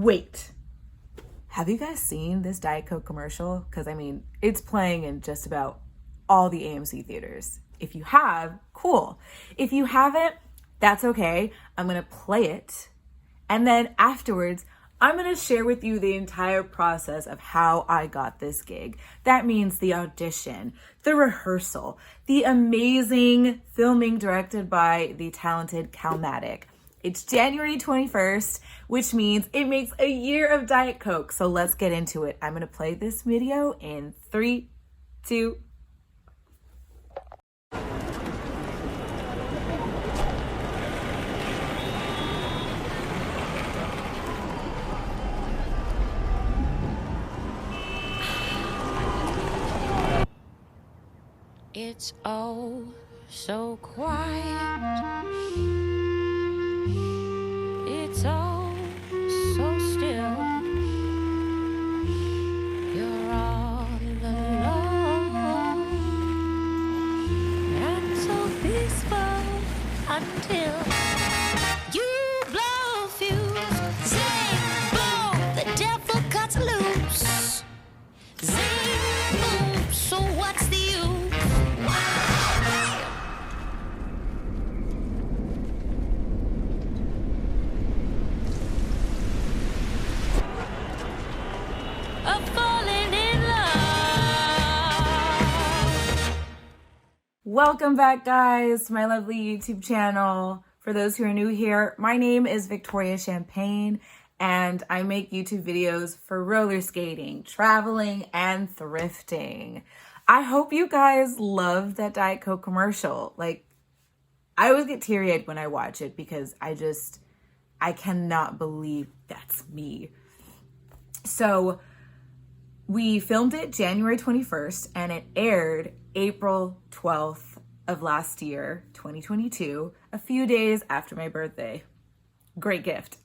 Wait, have you guys seen this Diet Coke commercial? Because I mean, it's playing in just about all the AMC theaters. If you have, cool. If you haven't, that's okay. I'm gonna play it. And then afterwards, I'm gonna share with you the entire process of how I got this gig. That means the audition, the rehearsal, the amazing filming directed by the talented Calmatic. It's January 21st, which means it makes a year of Diet Coke. So let's get into it. I'm gonna play this video in 3, 2, It's oh so quiet. It's oh so still. You're all alone and so peaceful until you blow a fuse. Zing, boom, the devil cuts loose. Zing, boom, so what's the use? Welcome back, guys, to my lovely YouTube channel. For those who are new here, my name is Victoria Champagne, and I make YouTube videos for roller skating, traveling, and thrifting. I hope you guys love that Diet Coke commercial. Like, I always get teary-eyed when I watch it because I cannot believe that's me. So we filmed it January 21st, and it aired April 12th of last year, 2022, a few days after my birthday. Great gift.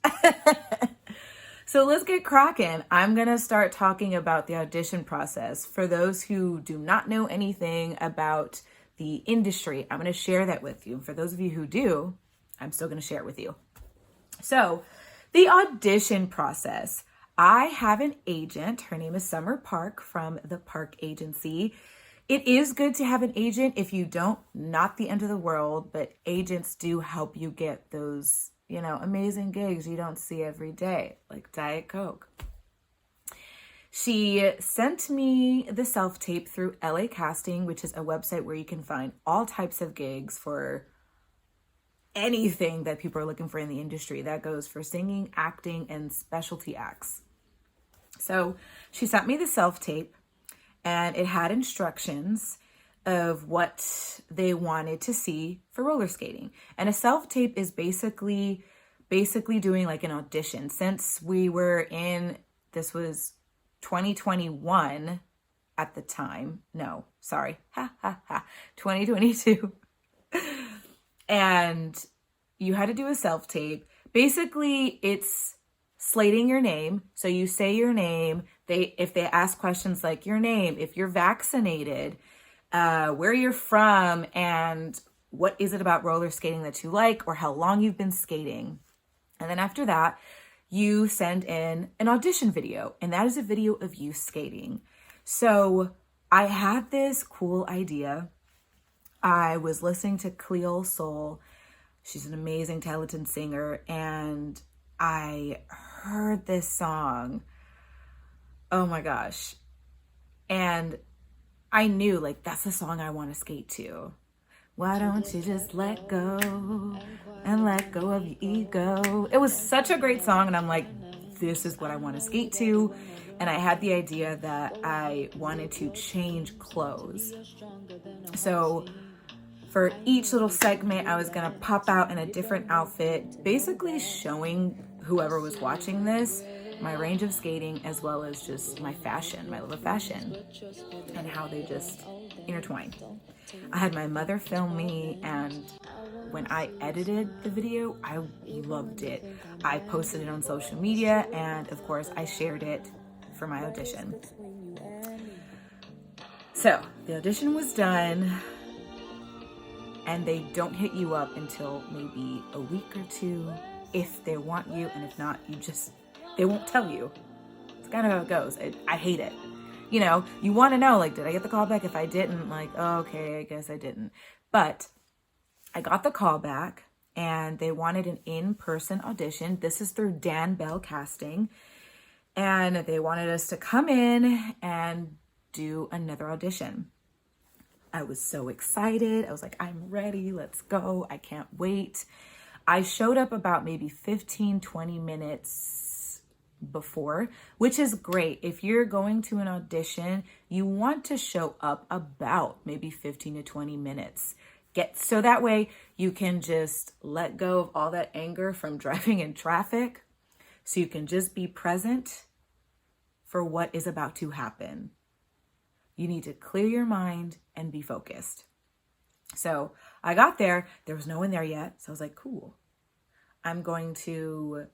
So let's get cracking. I'm gonna start talking about the audition process. For those who do not know anything about the industry, I'm gonna share that with you. For those of you who do, I'm still gonna share it with you. So the audition process. I have an agent. Her name is Summer Park from the Park Agency. It is good to have an agent. If you don't, not the end of the world, but agents do help you get those, amazing gigs you don't see every day, like Diet Coke. She sent me the self-tape through LA Casting, which is a website where you can find all types of gigs for anything that people are looking for in the industry. That goes for singing, acting, and specialty acts. So she sent me the self-tape, and it had instructions of what they wanted to see for roller skating. And a self-tape is basically doing like an audition. Since we were this was 2021 at the time. No, sorry. 2022. And you had to do a self-tape. Basically, it's slating your name. So you say your name. If they ask questions like your name, if you're vaccinated, where you're from, and what is it about roller skating that you like, or how long you've been skating. And then after that, you send in an audition video, and that is a video of you skating. So I had this cool idea. I was listening to Cleo Soul. She's an amazing, talented singer, and I heard this song. Oh my gosh. And I knew, like, that's the song I want to skate to. Why don't you just let go and let go of your ego? It was such a great song, and I'm like, this is what I want to skate to. And I had the idea that I wanted to change clothes. So for each little segment, I was going to pop out in a different outfit, basically showing whoever was watching this my range of skating, as well as just my fashion, my love of fashion, and how they just intertwine. I had my mother film me, and when I edited the video, I loved it. I posted it on social media, and of course I shared it for my audition. So the audition was done, and they don't hit you up until maybe a week or two if they want you, and if not, you just They won't tell you. It's kind of how it goes. I hate it. You know, you want to know, like, did I get the call back? If I didn't, like, oh, okay, I guess I didn't. But I got the call back and they wanted an in-person audition. This is through Dan Bell Casting. And they wanted us to come in and do another audition. I was so excited. I was like, I'm ready. Let's go. I can't wait. I showed up about maybe 15, 20 minutes before, which is great. If you're going to an audition, you want to show up about maybe 15 to 20 minutes. So that way you can just let go of all that anger from driving in traffic. So you can just be present for what is about to happen. You need to clear your mind and be focused. So I got there. There was no one there yet. So I was like, cool. I'm going to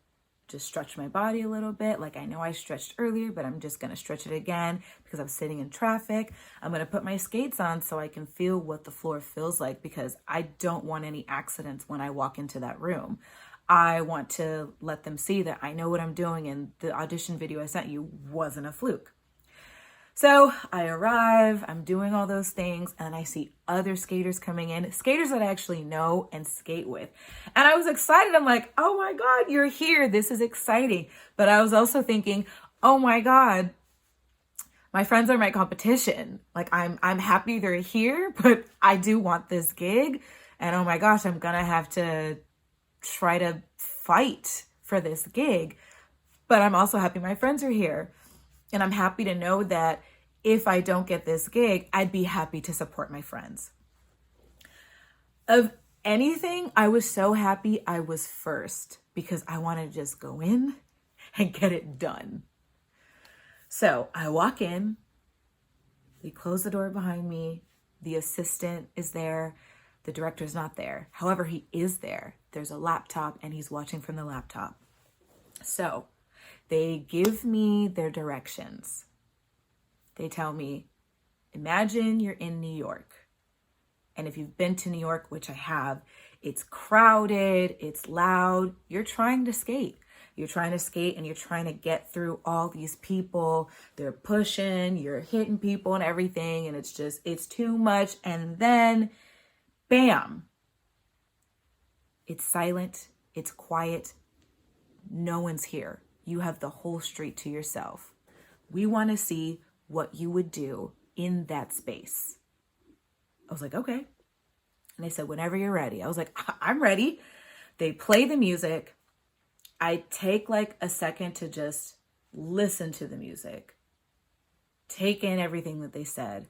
just stretch my body a little bit. Like, I know I stretched earlier, but I'm just going to stretch it again because I'm sitting in traffic. I'm going to put my skates on so I can feel what the floor feels like, because I don't want any accidents when I walk into that room. I want to let them see that I know what I'm doing, and the audition video I sent you wasn't a fluke. So I arrive, I'm doing all those things, and I see other skaters coming in, skaters that I actually know and skate with. And I was excited. I'm like, oh my God, you're here. This is exciting. But I was also thinking, oh my God, my friends are my competition. Like, I'm happy they're here, but I do want this gig. And oh my gosh, I'm gonna have to try to fight for this gig. But I'm also happy my friends are here. And I'm happy to know that if I don't get this gig, I'd be happy to support my friends. Of anything, I was so happy I was first, because I want to just go in and get it done. So I walk in, we close the door behind me. The assistant is there. The director's not there. However, he is there. There's a laptop and he's watching from the laptop. So they give me their directions. They tell me, imagine you're in New York. And if you've been to New York, which I have, it's crowded, it's loud. You're trying to skate. You're trying to skate and you're trying to get through all these people. They're pushing, you're hitting people and everything. And it's too much. And then, bam, it's silent, it's quiet. No one's here. You have the whole street to yourself. We want to see what you would do in that space. I was like, okay. And they said, whenever you're ready. I was like, I'm ready. They play the music. I take like a second to just listen to the music, take in everything that they said.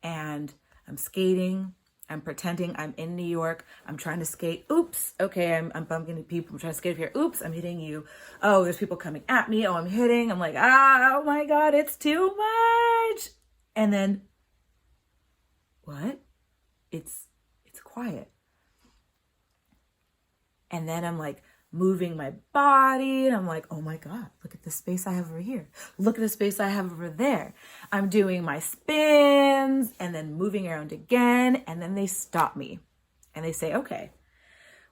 And I'm skating. I'm pretending I'm in New York. I'm trying to skate. Oops. Okay, I'm bumping into people. I'm trying to skate here. Oops, I'm hitting you. Oh, there's people coming at me. Oh, I'm hitting. I'm like, oh my God, it's too much. And then, what? It's quiet. And then I'm like moving my body. And I'm like, oh my God, look at the space I have over here. Look at the space I have over there. I'm doing my spins and then moving around again. And then they stop me and they say, okay,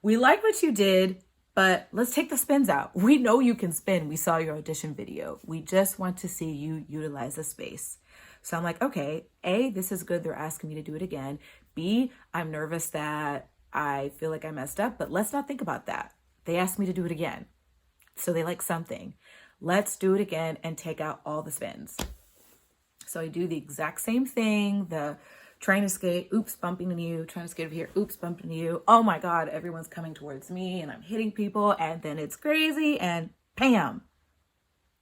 we like what you did, but let's take the spins out. We know you can spin. We saw your audition video. We just want to see you utilize the space. So I'm like, okay, A, this is good. They're asking me to do it again. B, I'm nervous that I feel like I messed up, but let's not think about that. They asked me to do it again. So they like something. Let's do it again and take out all the spins. So I do the exact same thing. The trying to skate, oops, bumping into you. Trying to skate over here, oops, bumping into you. Oh my God, everyone's coming towards me and I'm hitting people and then it's crazy and bam,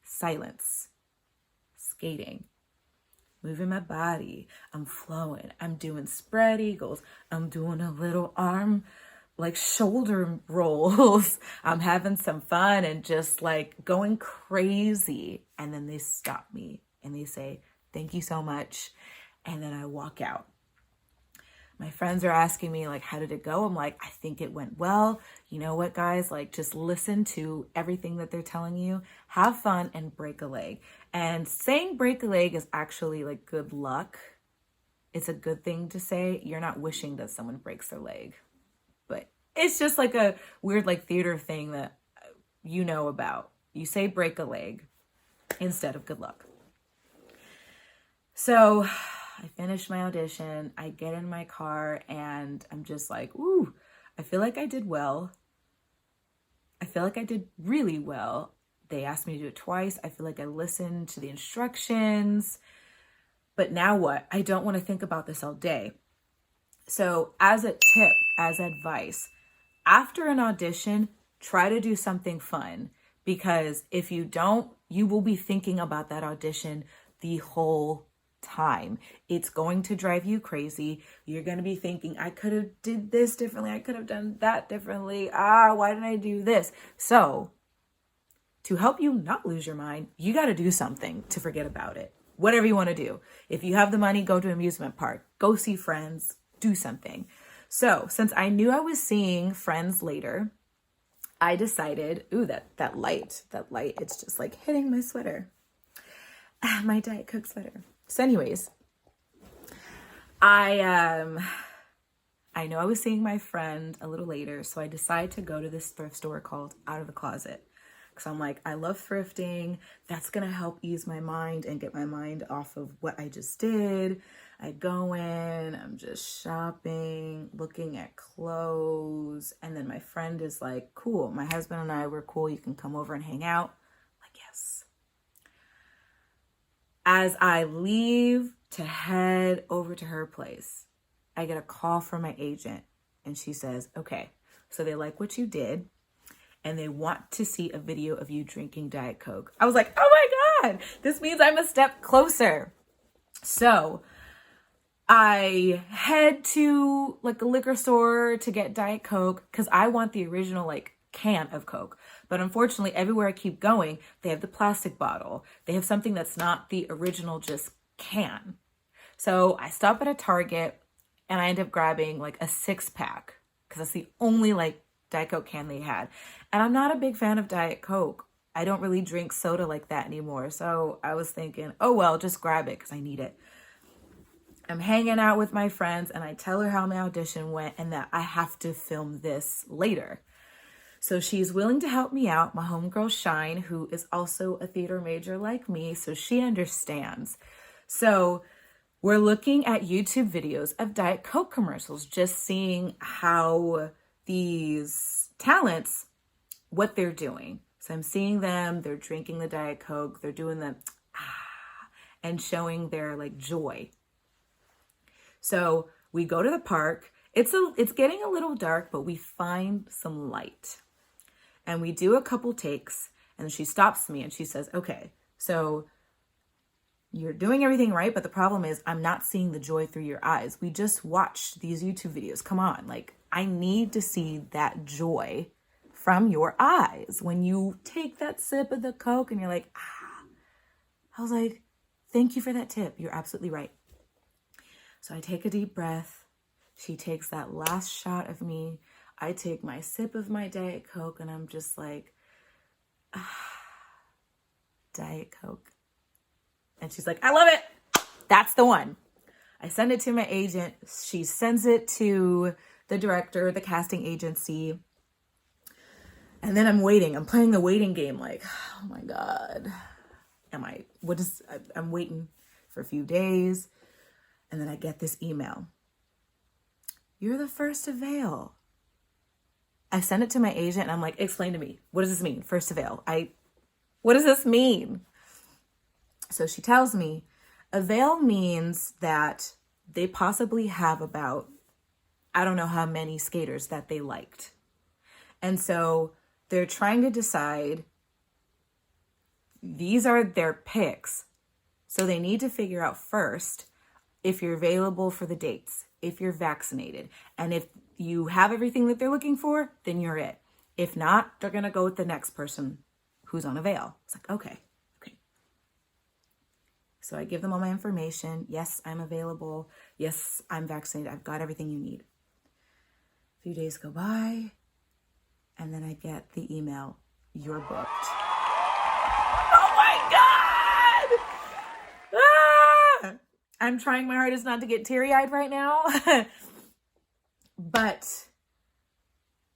silence, skating, moving my body. I'm flowing. I'm doing spread eagles. I'm doing a little arm like shoulder rolls. I'm having some fun and just like going crazy. And then they stop me and they say, thank you so much. And then I walk out. My friends are asking me like, how did it go? I'm like, I think it went well. You know what, guys, like just listen to everything that they're telling you, have fun and break a leg. And saying break a leg is actually like good luck. It's a good thing to say. You're not wishing that someone breaks their leg. But it's just like a weird like theater thing that you know about. You say break a leg instead of good luck. So I finished my audition. I get in my car and I'm just like, ooh, I feel like I did well. I feel like I did really well. They asked me to do it twice. I feel like I listened to the instructions. But now what? I don't want to think about this all day. So as a tip, as advice, after an audition, try to do something fun. Because if you don't, you will be thinking about that audition the whole time. It's going to drive you crazy. You're going to be thinking, I could have did this differently. I could have done that differently. Why didn't I do this? So to help you not lose your mind, you got to do something to forget about it. Whatever you want to do. If you have the money, go to an amusement park, go see friends, do something. So since I knew I was seeing friends later, I decided, ooh, that light, it's just like hitting my sweater, my Diet Coke sweater. So anyways, I know I was seeing my friend a little later, so I decided to go to this thrift store called Out of the Closet. Because I'm like, I love thrifting. That's going to help ease my mind and get my mind off of what I just did. I go in, I'm just shopping, looking at clothes. And then my friend is like, cool, my husband and I were cool. You can come over and hang out. I'm like, yes. As I leave to head over to her place, I get a call from my agent. And she says, okay, so they like what you did. And they want to see a video of you drinking Diet Coke. I was like, oh my God, this means I'm a step closer. So I head to like a liquor store to get Diet Coke because I want the original like can of Coke. But unfortunately, everywhere I keep going, they have the plastic bottle. They have something that's not the original just can. So I stop at a Target and I end up grabbing like a 6-pack because that's the only like Diet Coke can they had. And I'm not a big fan of Diet Coke. I don't really drink soda like that anymore. So I was thinking, oh, well, just grab it because I need it. I'm hanging out with my friends and I tell her how my audition went and that I have to film this later. So she's willing to help me out. My homegirl Shine, who is also a theater major like me. So she understands. So we're looking at YouTube videos of Diet Coke commercials, just seeing how these talents, what they're doing. So I'm seeing them, they're drinking the Diet Coke, they're doing the and showing their like joy. So we go to the park. It's getting a little dark, but we find some light. And we do a couple takes and she stops me and she says, okay, so you're doing everything right, but the problem is I'm not seeing the joy through your eyes. We just watched these YouTube videos. Come on, like I need to see that joy from your eyes when you take that sip of the Coke and you're like, I was like, thank you for that tip. You're absolutely right. So I take a deep breath. She takes that last shot of me. I take my sip of my Diet Coke and I'm just like, Diet Coke. And she's like, I love it. That's the one. I send it to my agent. She sends it to the director, the casting agency. And then I'm waiting. I'm playing the waiting game like, oh my God. I'm waiting for a few days. And then I get this email. You're the first avail. I send it to my agent and I'm like, explain to me. What does this mean? First avail. What does this mean? So she tells me, avail means that they possibly have about, I don't know how many skaters that they liked. And so they're trying to decide, these are their picks. So they need to figure out first if you're available for the dates, if you're vaccinated. And if you have everything that they're looking for, then you're it. If not, they're going to go with the next person who's on avail. It's like, okay. So I give them all my information. Yes, I'm available. Yes, I'm vaccinated. I've got everything you need. A few days go by, and then I get the email, you're booked. Oh my God! I'm trying my hardest not to get teary-eyed right now. But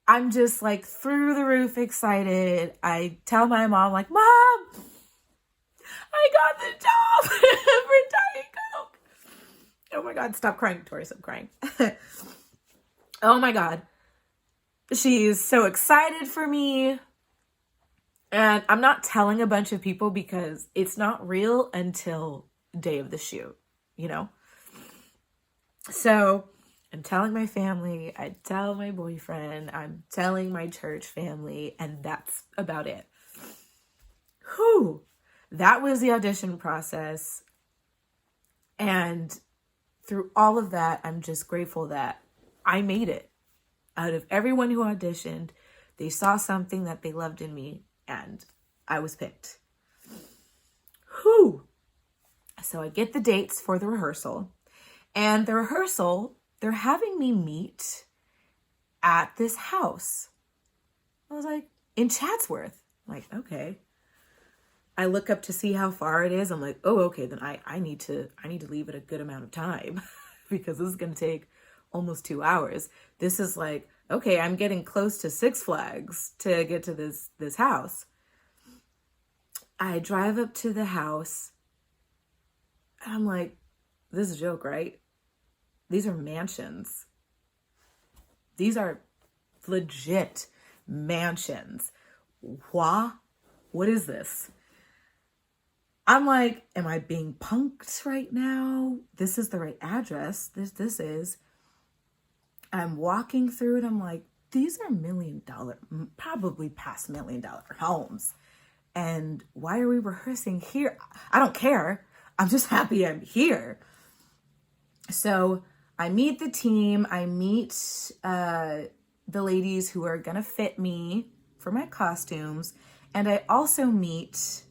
I'm just like through the roof excited. I tell my mom, like, Mom, I got the job for Diet Coke. Oh my God, stop crying, Tori, stop crying. Oh my God. She's so excited for me. And I'm not telling a bunch of people because it's not real until day of the shoot, you know? So I'm telling my family, I tell my boyfriend, I'm telling my church family, and that's about it. Whew. That was the audition process. And through all of that, I'm just grateful that I made it. Out of everyone who auditioned, they saw something that they loved in me, and I was picked. Whew. So I get the dates for the rehearsal. And the rehearsal, they're having me meet at this house. I was like, in Chatsworth. I'm like, okay. I look up to see how far it is. I'm like, oh, okay, then I need to leave at a good amount of time because this is going to take almost 2 hours. This is like, okay, I'm getting close to Six Flags to get to this house. I drive up to the house and I'm like, this is a joke, right? These are mansions. These are legit mansions. What is this? I'm like, am I being punked right now? This is the right address. This is. I'm walking through it. I'm like, these are $1 million, probably past $1 million homes. And why are we rehearsing here? I don't care. I'm just happy I'm here. So I meet the team. I meet the ladies who are going to fit me for my costumes. And I also meet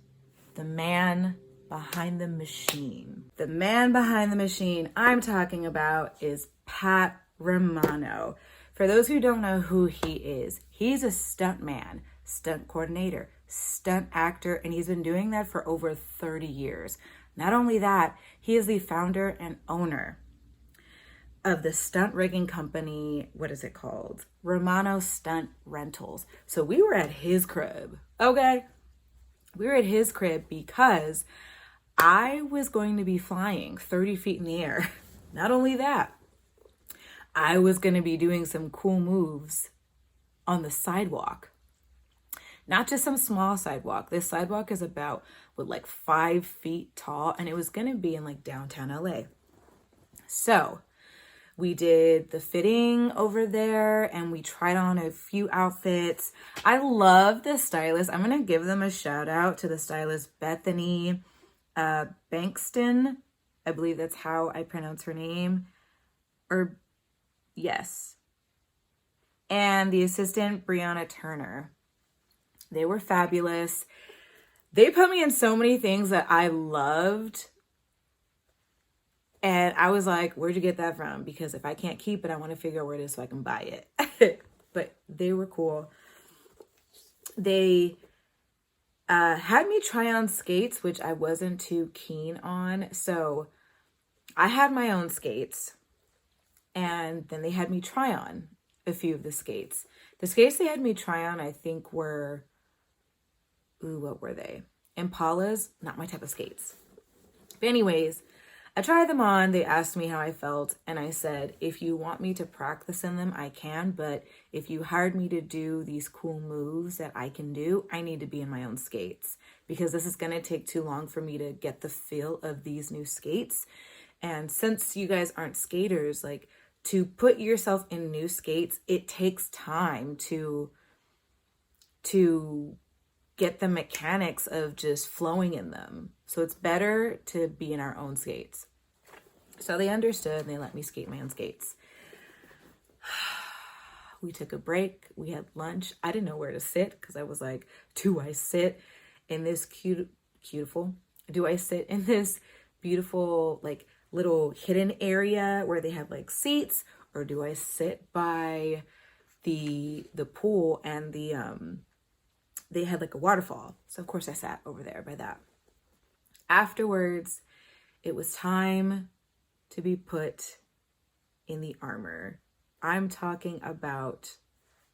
the man behind the machine. The man behind the machine I'm talking about is Pat Romano. For those who don't know who he is, he's a stunt man, stunt coordinator, stunt actor, and he's been doing that for over 30 years. Not only that, he is the founder and owner of the stunt rigging company, what is it called? Romano Stunt Rentals. So we were at his crib, okay? We were at his crib because I was going to be flying 30 feet in the air. Not only that, I was going to be doing some cool moves on the sidewalk. Not just some small sidewalk. This sidewalk is about, 5 feet tall, and it was going to be in like downtown LA. So we did the fitting over there and we tried on a few outfits. I love the stylist. I'm going to give them a shout out to the stylist, Bethany Bankston. I believe that's how I pronounce her name. Yes. And the assistant, Briana Turner. They were fabulous. They put me in so many things that I loved. And I was like, where'd you get that from? Because if I can't keep it, I want to figure out where it is so I can buy it. But they were cool. They had me try on skates, which I wasn't too keen on. So I had my own skates. And then they had me try on a few of the skates. The skates they had me try on, I think were, what were they? Impalas, not my type of skates. But anyways, I tried them on. They asked me how I felt. And I said, if you want me to practice in them, I can. But if you hired me to do these cool moves that I can do, I need to be in my own skates. Because this is going to take too long for me to get the feel of these new skates. And since you guys aren't skaters, like, to put yourself in new skates, it takes time to get the mechanics of just flowing in them. So it's better to be in our own skates. So they understood and they let me skate my own skates. We took a break. We had lunch. I didn't know where to sit because I was like, do I sit in this beautiful, like, little hidden area where they have like seats, or do I sit by the pool and they had like a waterfall? So of course I sat over there by that. Afterwards, it was time to be put in the armor. I'm talking about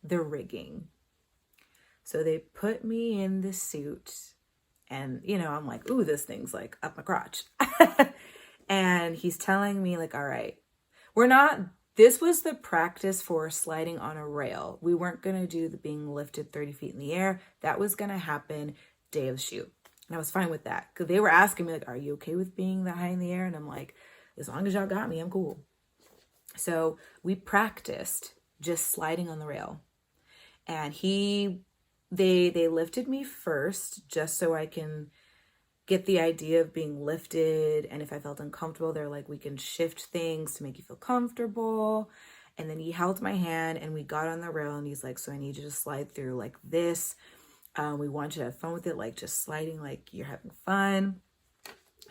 the rigging. So they put me in the suit and, you know, I'm like, ooh, this thing's like up my crotch. And he's telling me like, all right, this was the practice for sliding on a rail. We weren't going to do the being lifted 30 feet in the air. That was going to happen day of shoot. And I was fine with that because they were asking me like, are you okay with being that high in the air? And I'm like, as long as y'all got me, I'm cool. So we practiced just sliding on the rail. And they lifted me first just so I can get the idea of being lifted. And if I felt uncomfortable, they're like, we can shift things to make you feel comfortable. And then he held my hand and we got on the rail and he's like, so I need you to slide through like this. We want you to have fun with it, like just sliding like you're having fun.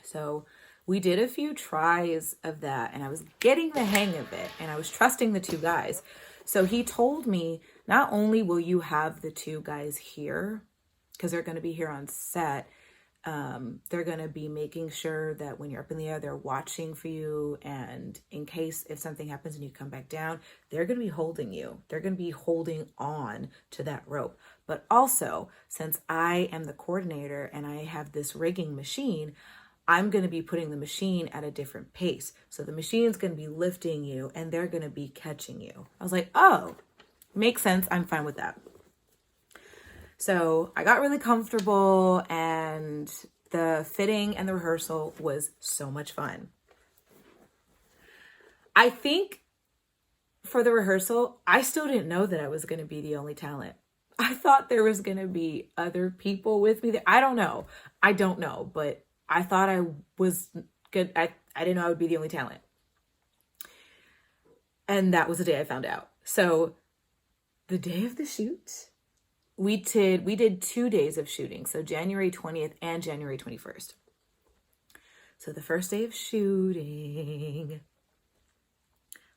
So we did a few tries of that and I was getting the hang of it and I was trusting the two guys. So he told me, not only will you have the two guys here, because they're going to be here on set, they're going to be making sure that when you're up in the air, they're watching for you. And in case if something happens and you come back down, they're going to be holding you. They're going to be holding on to that rope. But also, since I am the coordinator and I have this rigging machine, I'm going to be putting the machine at a different pace. So the machine's going to be lifting you and they're going to be catching you. I was like, oh, makes sense. I'm fine with that. So I got really comfortable and the fitting and the rehearsal was so much fun. I think for the rehearsal, I still didn't know that I was going to be the only talent. I thought there was going to be other people with me. I don't know. But I thought I was good. I didn't know I would be the only talent. And that was the day I found out. So the day of the shoot, we did 2 days of shooting. So January 20th and January 21st. So the first day of shooting,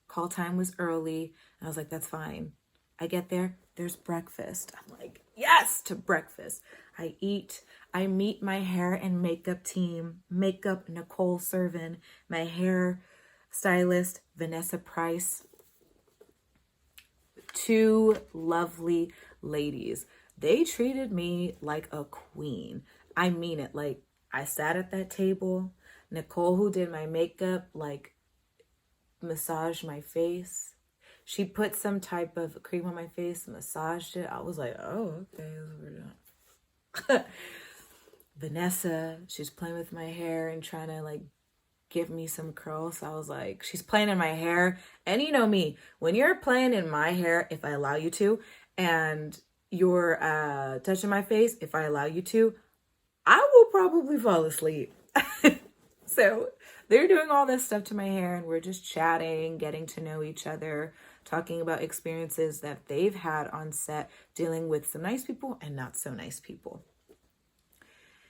call time was early. And I was like, that's fine. I get there, there's breakfast. I'm like, yes, to breakfast. I eat. I meet my hair and makeup team. Makeup, Nicole Servin. My hair stylist, Vanessa Price. Two lovely ladies. They treated me like a queen. I mean it. Like, I sat at that table. Nicole, who did my makeup, like, massaged my face. She put some type of cream on my face, massaged it. I was like, oh, okay, that's what we're doing. Vanessa, she's playing with my hair and trying to like give me some curls. So I was like, she's playing in my hair. And you know me, when you're playing in my hair, if I allow you to, and you're touching my face, if I allow you to, I will probably fall asleep. So they're doing all this stuff to my hair and we're just chatting, getting to know each other, talking about experiences that they've had on set, dealing with some nice people and not so nice people.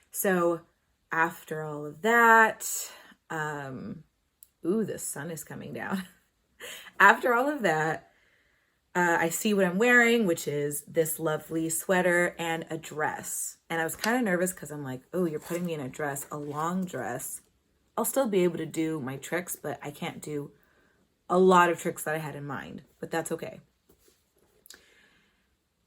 So after all of that, the sun is coming down. After all of that, I see what I'm wearing, which is this lovely sweater and a dress. And I was kind of nervous because I'm like, oh, you're putting me in a dress, a long dress. I'll still be able to do my tricks, but I can't do a lot of tricks that I had in mind, but that's okay.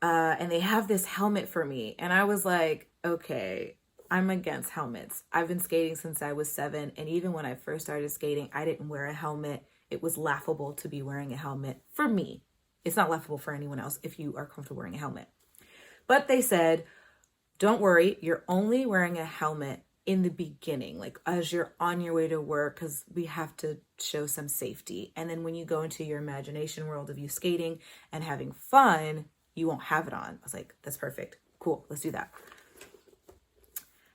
And they have this helmet for me. And I was like, okay, I'm against helmets. I've been skating since I was 7. And even when I first started skating, I didn't wear a helmet. It was laughable to be wearing a helmet for me. It's not laughable for anyone else if you are comfortable wearing a helmet. But they said, don't worry, you're only wearing a helmet in the beginning, like as you're on your way to work, because we have to show some safety. And then when you go into your imagination world of you skating and having fun, you won't have it on. I was like, that's perfect. Cool. Let's do that.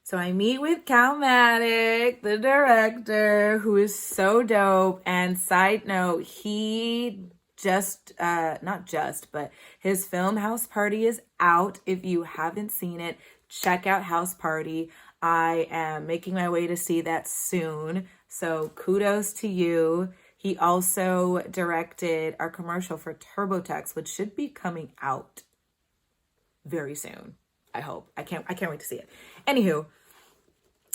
So I meet with Calmatic, the director, who is so dope. And side note, he but his film House Party is out. If you haven't seen it, check out House Party. I am making my way to see that soon. So kudos to you. He also directed our commercial for TurboTax, which should be coming out very soon. I hope. I can't wait to see it. Anywho,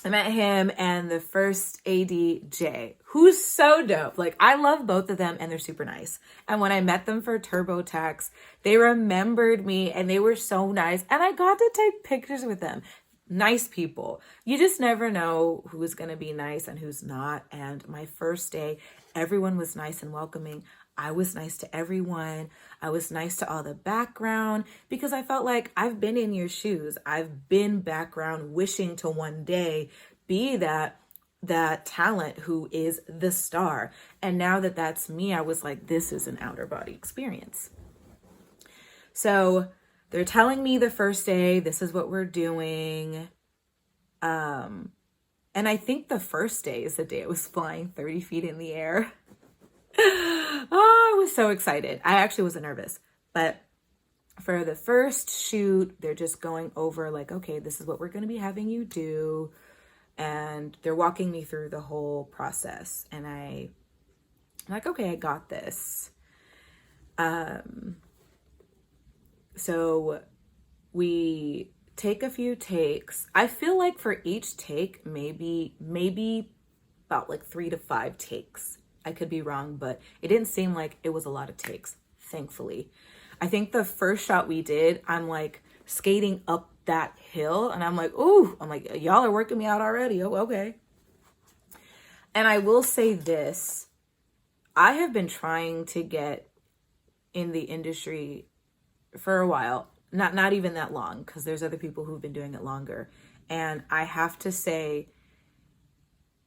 I met him and the first AD, Jey, who's so dope. Like, I love both of them and they're super nice. And when I met them for TurboTax, they remembered me and they were so nice. And I got to take pictures with them. Nice people. You just never know who's going to be nice and who's not. And my first day, everyone was nice and welcoming. I was nice to everyone. I was nice to all the background because I felt like I've been in your shoes. I've been background wishing to one day be that talent who is the star. And now that that's me, I was like, this is an outer body experience. So they're telling me the first day, this is what we're doing. And I think the first day is the day I was flying 30 feet in the air. Oh, I was so excited. I actually wasn't nervous, but for the first shoot, they're just going over like, okay, this is what we're going to be having you do. And they're walking me through the whole process. And I'm like, okay, I got this. So we take a few takes. I feel like for each take, maybe about like 3 to 5 takes. I could be wrong, but it didn't seem like it was a lot of takes, thankfully. I think the first shot we did, I'm like skating up that hill and I'm like, ooh, I'm like, y'all are working me out already. Oh, okay. And I will say this, I have been trying to get in the industry for a while, not even that long, because there's other people who've been doing it longer. And I have to say,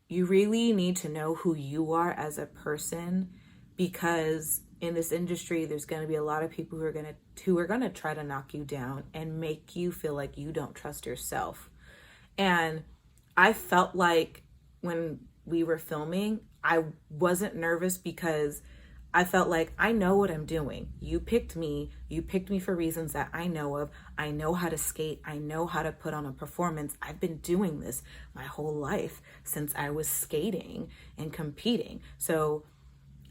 you really need to know who you are as a person, because in this industry, there's going to be a lot of people who are going to try to knock you down and make you feel like you don't trust yourself. And I felt like when we were filming, I wasn't nervous because I felt like I know what I'm doing. You picked me for reasons that I know of. I know how to skate. I know how to put on a performance. I've been doing this my whole life since I was skating and competing. So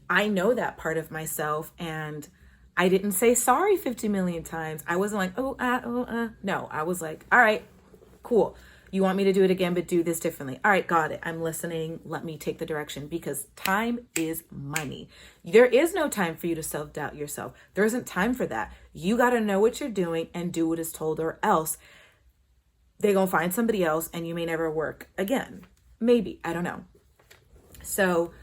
I know that part of myself, and I didn't say sorry 50 million times. I wasn't like, No, I was like, all right, cool. You want me to do it again, but do this differently. All right, got it. I'm listening. Let me take the direction, because time is money. There is no time for you to self-doubt yourself. There isn't time for that. You got to know what you're doing and do what is told, or else they're going to find somebody else and you may never work again. Maybe. I don't know. So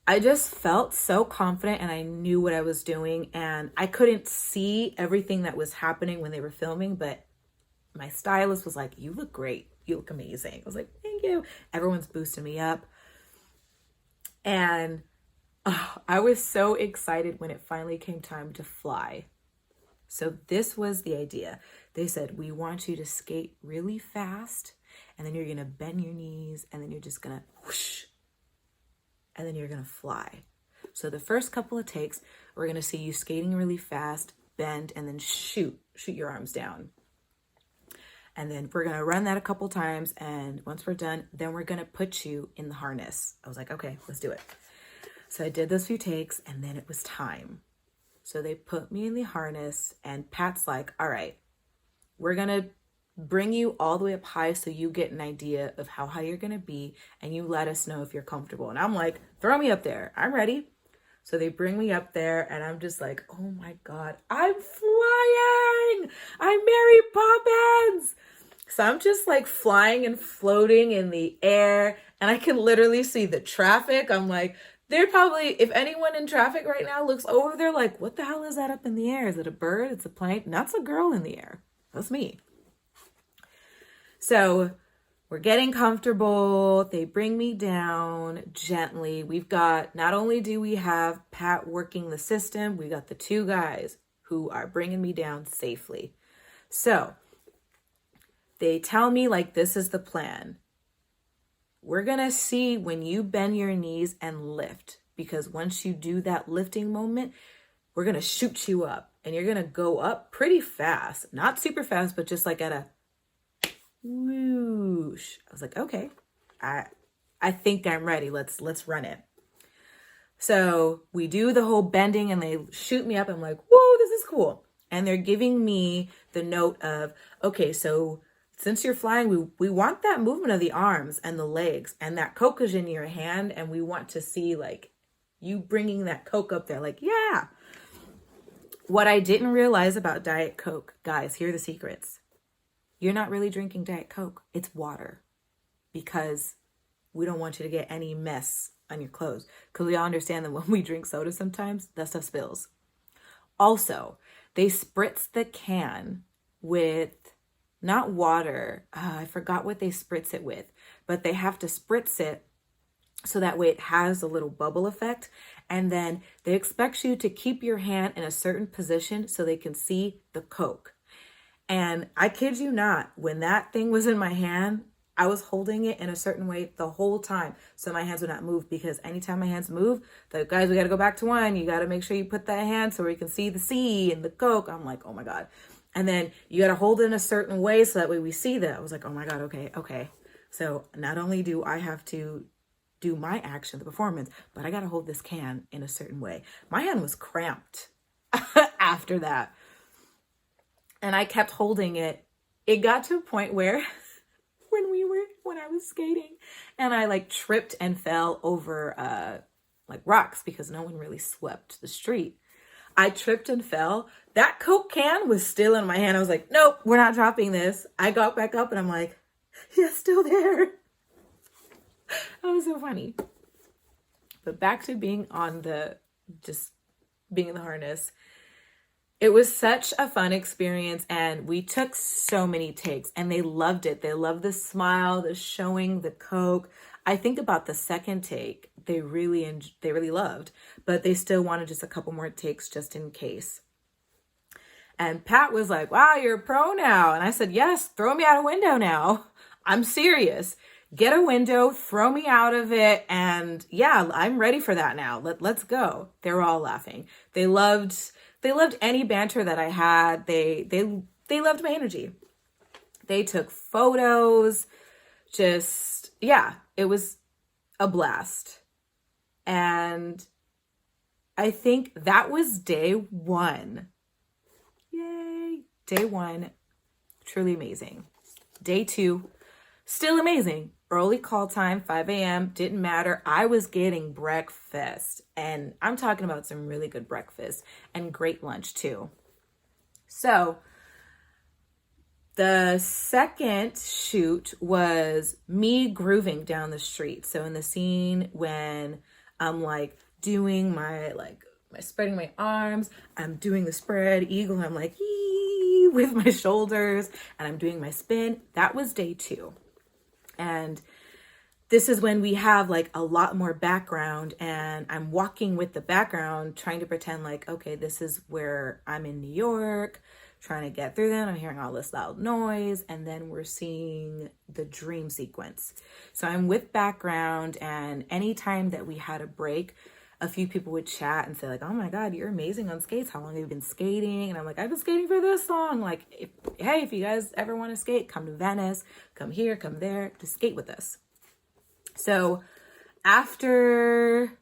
I just felt so confident and I knew what I was doing, and I couldn't see everything that was happening when they were filming, but my stylist was like, you look great. You look amazing. I was like, thank you. Everyone's boosting me up. And I was so excited when it finally came time to fly. So this was the idea. They said, we want you to skate really fast, and then you're going to bend your knees, and then you're just going to whoosh, and then you're going to fly. So the first couple of takes, we're going to see you skating really fast, bend, and then shoot your arms down. And then we're going to run that a couple times. And once we're done, then we're going to put you in the harness. I was like, okay, let's do it. So I did those few takes, and then it was time. So they put me in the harness, and Pat's like, all right, we're going to bring you all the way up high so you get an idea of how high you're going to be, and you let us know if you're comfortable. And I'm like, throw me up there. I'm ready. So they bring me up there, and I'm just like, oh my God, I'm flying. I'm Mary Poppins. So I'm just like flying and floating in the air, and I can literally see the traffic. I'm like, they're probably, if anyone in traffic right now looks over, they're like, what the hell is that up in the air? Is it a bird? It's a plane? That's a girl in the air. That's me. So we're getting comfortable. They bring me down gently. We've got, not only do we have Pat working the system, we got the 2 guys who are bringing me down safely. So they tell me, like, this is the plan. We're going to see when you bend your knees and lift, because once you do that lifting moment, we're going to shoot you up, and you're going to go up pretty fast. Not super fast, but just like at a whoosh. I was like, okay, I think I'm ready. Let's run it. So we do the whole bending, and they shoot me up. I'm like, whoa, this is cool. And they're giving me the note of, okay, so since you're flying, we want that movement of the arms and the legs, and that Coke is in your hand, and we want to see like you bringing that Coke up there, like, yeah. What I didn't realize about Diet Coke, guys, here are the secrets. You're not really drinking Diet Coke. It's water, because we don't want you to get any mess on your clothes, because we all understand that when we drink soda sometimes, that stuff spills. Also, they spritz the can with not water. I forgot what they spritz it with, but they have to spritz it so that way it has a little bubble effect. And then they expect you to keep your hand in a certain position so they can see the Coke. And I kid you not, when that thing was in my hand, I was holding it in a certain way the whole time so my hands would not move, because anytime my hands move, the guys, we got to go back to one. You got to make sure you put that hand so we can see the C and the Coke. I'm like, oh my God. And then you got to hold it in a certain way so that way we see that. I was like, oh my God, okay. So not only do I have to do my action, the performance, but I got to hold this can in a certain way. My hand was cramped after that. And I kept holding it. It got to a point where when I was skating and I like tripped and fell over like rocks, because no one really swept the street. I tripped and fell. That Coke can was still in my hand. I was like, nope, we're not dropping this. I got back up and I'm like, yeah, still there. That was so funny. But back to being on just being in the harness. It was such a fun experience, and we took so many takes, and they loved it. They loved the smile, the showing, the Coke. I think about the second take, they really loved, but they still wanted just a couple more takes just in case. And Pat was like, wow, you're a pro now. And I said, yes, throw me out a window now. I'm serious. Get a window, throw me out of it. And yeah, I'm ready for that now. Let's go. They were all laughing. They loved any banter that I had. They loved my energy. They took photos. Just, yeah, it was a blast. And I think that was day one. Yay. Day one, truly amazing. Day two, still amazing. Early call time, 5 a.m., didn't matter. I was getting breakfast, and I'm talking about some really good breakfast and great lunch too. So the second shoot was me grooving down the street. So in the scene when I'm like doing my spreading my arms, I'm doing the spread eagle, I'm like yee with my shoulders, and I'm doing my spin. That was day two. And this is when we have like a lot more background, and I'm walking with the background, trying to pretend like, okay, this is where I'm in New York, trying to get through them. I'm hearing all this loud noise, and then we're seeing the dream sequence. So I'm with background, and anytime that we had a break, a few people would chat and say like, oh my God, you're amazing on skates. How long have you been skating? And I'm like, I've been skating for this long. Like, if you guys ever want to skate, come to Venice, come here, come there, to skate with us. So after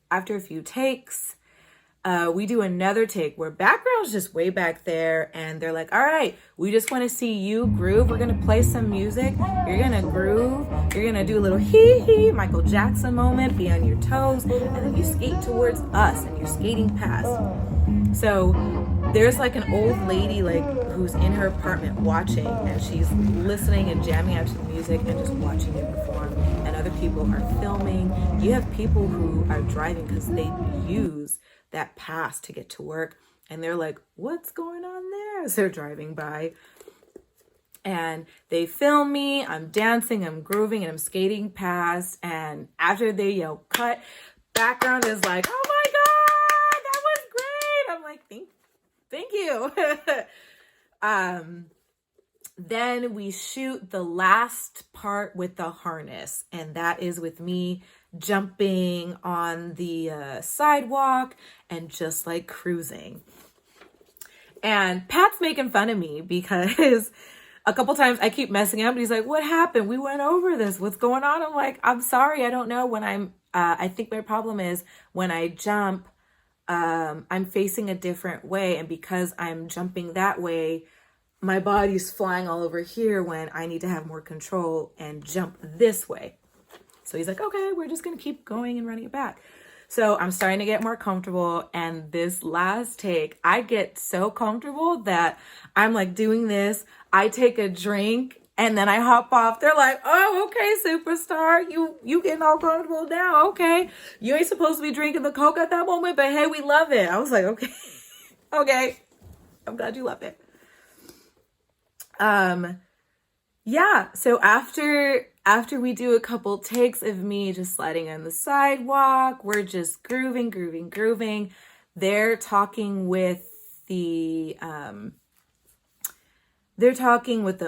a few takes, we do another take where background's just way back there, and they're like, all right, we just want to see you groove. We're going to play some music. You're going to groove. You're going to do a little hee Michael Jackson moment, be on your toes, and then you skate towards us, and you're skating past. So there's like an old lady like who's in her apartment watching, and she's listening and jamming out to the music and just watching it perform. And other people are filming. You have people who are driving because they use that pass to get to work, and they're like, what's going on there, as they're driving by. And they film me, I'm dancing, I'm grooving, and I'm skating past, and after they yell cut, background is like, oh my God, that was great. I'm like, thank you. Then we shoot the last part with the harness, and that is with me jumping on the sidewalk and just like cruising. And Pat's making fun of me because a couple times I keep messing up, and he's like, what happened? We went over this. What's going on? I'm like, I'm sorry. I don't know. When I think my problem is when I jump, I'm facing a different way. And because I'm jumping that way, my body's flying all over here when I need to have more control and jump this way. So he's like, okay, we're just gonna keep going and running it back. So I'm starting to get more comfortable, and this last take, I get so comfortable that I'm like doing this, I take a drink, and then I hop off. They're like, oh, okay, superstar, you getting all comfortable now, okay. You ain't supposed to be drinking the Coke at that moment, but hey, we love it. I was like, okay, okay, I'm glad you love it. Yeah, so after we do a couple takes of me just sliding on the sidewalk, we're just grooving. They're talking with the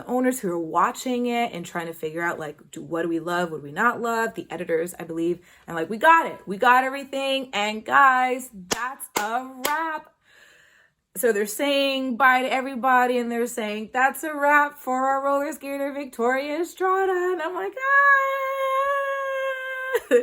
owners who are watching it and trying to figure out like, what do we love, what do we not love? The editors, I believe, and like, we got everything, and guys, that's a wrap. So they're saying bye to everybody, and they're saying, that's a wrap for our roller skater, Victoria Estrada. And I'm like, ah!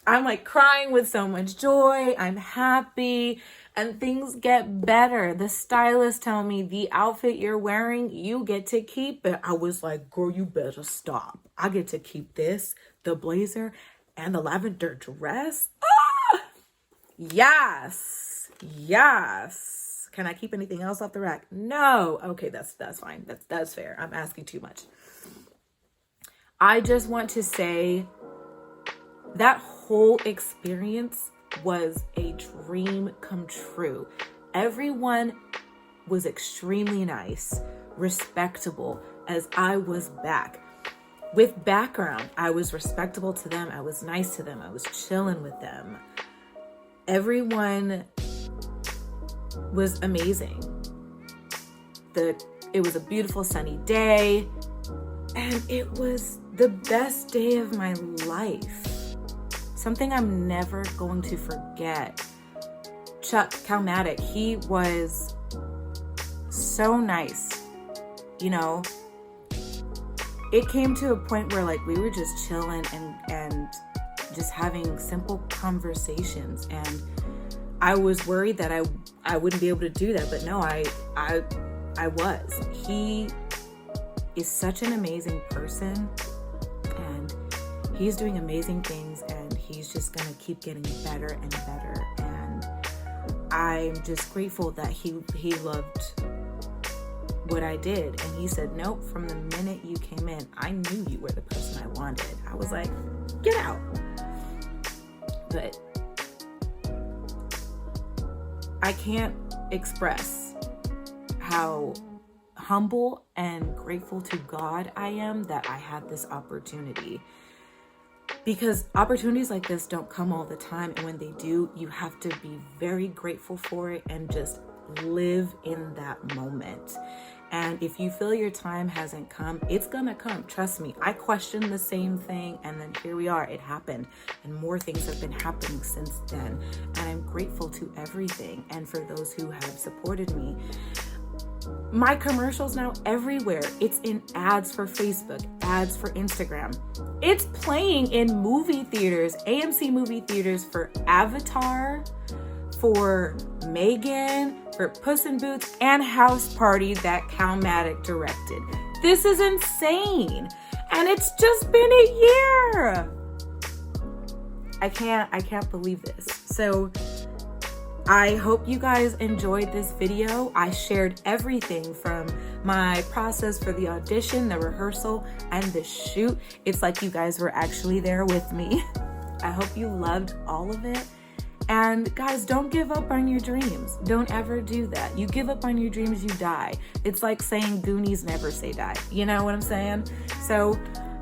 I'm like crying with so much joy. I'm happy, and things get better. The stylist tell me, the outfit you're wearing, you get to keep it. I was like, girl, you better stop. I get to keep this, the blazer, and the lavender dress. Ah! Yes. Can I keep anything else off the rack? No. Okay, that's fine. That's fair. I'm asking too much. I just want to say that whole experience was a dream come true. Everyone was extremely nice, respectable, as I was back. With background, I was respectable to them. I was nice to them. I was chilling with them. Everyone was amazing. It was a beautiful sunny day, and it was the best day of my life. Something I'm never going to forget. Chuck Calmatic, he was so nice. You know, it came to a point where like we were just chilling and just having simple conversations, and I was worried that I wouldn't be able to do that, but no, I was. He is such an amazing person, and he's doing amazing things, and he's just gonna keep getting better and better. And I'm just grateful that he loved what I did, and he said, nope, from the minute you came in, I knew you were the person I wanted. I was like, get out. But I can't express how humble and grateful to God I am that I had this opportunity, because opportunities like this don't come all the time, and when they do, you have to be very grateful for it and just live in that moment. And if you feel your time hasn't come, it's gonna come. Trust me. I questioned the same thing, and then here we are. It happened, and more things have been happening since then. And I'm grateful to everything, and for those who have supported me. My commercials now everywhere. It's in ads for Facebook, ads for Instagram. It's playing in movie theaters, AMC movie theaters, for Avatar, for Megan, for Puss in Boots, and House Party that Calmatic directed. This is insane. And it's just been a year. I can't believe this. So I hope you guys enjoyed this video. I shared everything from my process for the audition, the rehearsal, and the shoot. It's like you guys were actually there with me. I hope you loved all of it. And guys, don't give up on your dreams. Don't ever do that. You give up on your dreams, you die. It's like saying Goonies never say die. You know what I'm saying? So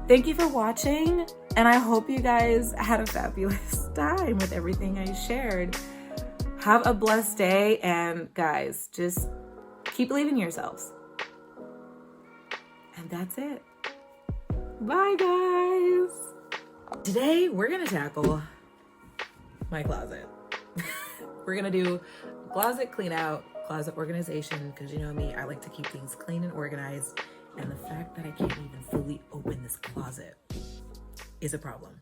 thank you for watching, and I hope you guys had a fabulous time with everything I shared. Have a blessed day, and guys, just keep believing in yourselves. And that's it. Bye, guys. Today, we're gonna tackle my closet. We're gonna do closet clean out, closet organization, because you know me, I like to keep things clean and organized, and the fact that I can't even fully open this closet is a problem.